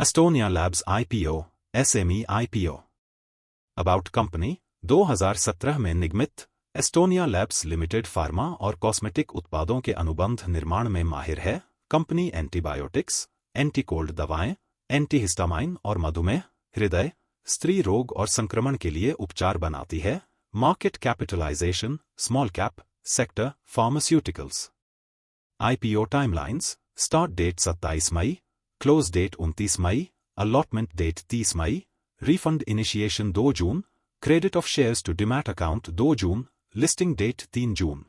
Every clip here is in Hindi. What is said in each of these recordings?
Estonia labs IPO, SME IPO. About company 2017 में निगमित एस्टोनिया लैब्स लिमिटेड फार्मा और कॉस्मेटिक उत्पादों के अनुबंध निर्माण में माहिर है। कंपनी एंटीबायोटिक्स, एंटी कोल्ड दवाएं, एंटीहिस्टामाइन और मधुमेह, हृदय, स्त्री रोग और संक्रमण के लिए उपचार बनाती है। Market capitalisation small cap sector pharmaceuticals. IPO timelines, start date 27 May, close date 29 May, allotment date 30 May, refund initiation 2 June, credit of shares to demat account 2 June, listing date 3 June.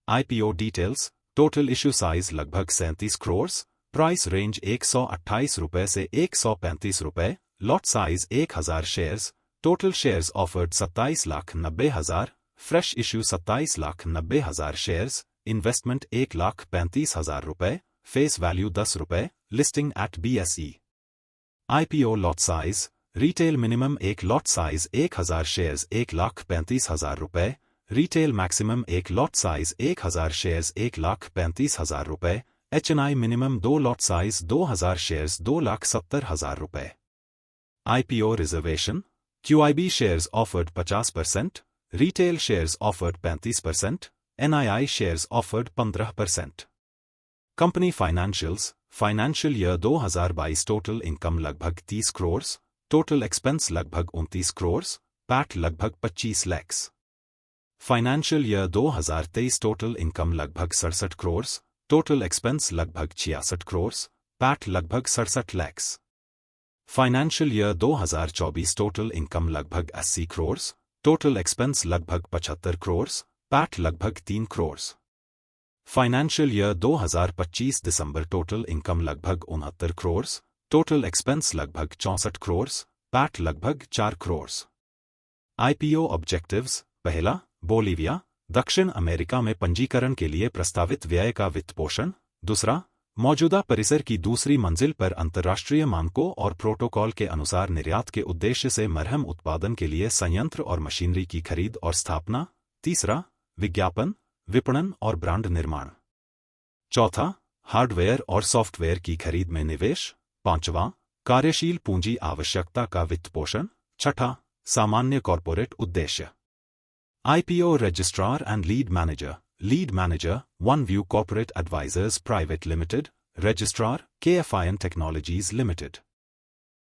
IPO details, total issue size लगभग 37 करोड़, प्राइस रेंज 128 रुपये से 135 रुपये, lot size 1000 shares, total shares offered 27,90,000, fresh issue 27,90,000 shares, investment 1,35,000 रुपये, फेस वैल्यू 10 रुपये, listing at BSE। IPO lot size, retail minimum एक लॉट साइज 1000 शेयर्स 1,35,000 रुपये, रिटेल मैक्सिमम एक लॉट साइज 1000 शेयर्स 1,35,000 रुपये, HNI minimum 2 lot size 2000 shares 2,70,000 रुपये। IPO reservation, QIB shares offered 50%, retail shares offered 35%, NII shares offered 15%। Company financials, financial year 2022 total income लगभग 30 करोड़, टोटल एक्सपेंस लगभग 29 करोड़, पैट लगभग 25 lakh. Financial year 2023 total income लगभग 67 करोड़, टोटल एक्सपेंस लगभग 66 करोड़, पैट लगभग 67 lakh. Financial year 2024 total income लगभग 80 करोड़, टोटल एक्सपेंस लगभग 75 करोड़, पैट लगभग 3 करोड़। फाइनेंशियल ईयर 2025 दिसंबर टोटल इनकम लगभग 69 करोड़, टोटल एक्सपेंस लगभग 64 करोड़, पैट लगभग 4 करोड़। आईपीओ ऑब्जेक्टिव्स, पहला, बोलीविया, दक्षिण अमेरिका में पंजीकरण के लिए प्रस्तावित व्यय का वित्तपोषण। दूसरा, मौजूदा परिसर की दूसरी मंजिल पर अंतर्राष्ट्रीय मानकों और प्रोटोकॉल के अनुसार निर्यात के उद्देश्य से मरहम उत्पादन के लिए संयंत्र और मशीनरी की खरीद और स्थापना। तीसरा, विज्ञापन, विपणन और ब्रांड निर्माण। चौथा, हार्डवेयर और सॉफ्टवेयर की खरीद में निवेश। पांचवां, कार्यशील पूंजी आवश्यकता का वित्तपोषण। छठा, सामान्य कॉर्पोरेट उद्देश्य। IPO registrar and lead manager. Lead manager, OneView corporate advisers private limited. Registrar, KFIN technologies limited.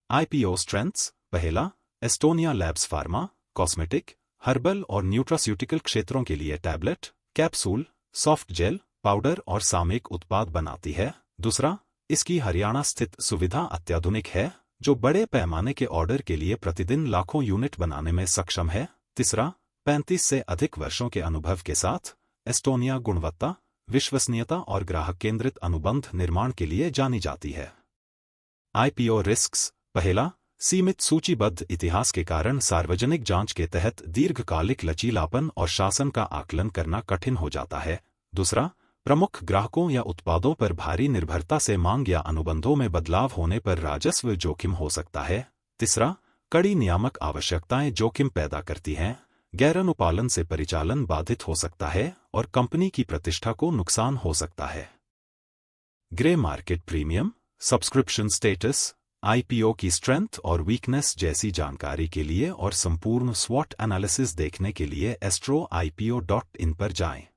IPO strengths, पहला, Estonia labs pharma, cosmetic, herbal और न्यूट्रास्यूटिकल क्षेत्रों के लिए tablet, capsule, soft gel, powder और सामयिक उत्पाद बनाती है। दूसरा, इसकी हरियाणा स्थित सुविधा अत्याधुनिक है जो बड़े पैमाने के ऑर्डर के लिए प्रतिदिन लाखों यूनिट बनाने में सक्षम है। तीसरा, 35 से अधिक वर्षों के अनुभव के साथ एस्टोनिया गुणवत्ता, विश्वसनीयता और ग्राहक केंद्रित अनुबंध निर्माण के लिए जानी जाती है। आईपीओ रिस्क्स, पहला, सीमित सूचीबद्ध इतिहास के कारण सार्वजनिक जांच के तहत दीर्घकालिक लचीलापन और शासन का आकलन करना कठिन हो जाता है। दूसरा, प्रमुख ग्राहकों या उत्पादों पर भारी निर्भरता से मांग या अनुबंधों में बदलाव होने पर राजस्व जोखिम हो सकता है। तीसरा, कड़ी नियामक आवश्यकताएं जोखिम पैदा करती हैं, गैरानुपालन से परिचालन बाधित हो सकता है और कंपनी की प्रतिष्ठा को नुकसान हो सकता है। Grey market premium, subscription status, IPO की स्ट्रेंथ और वीकनेस जैसी जानकारी के लिए और संपूर्ण स्वॉट एनालिसिस देखने के लिए astroipo.in पर जाएं।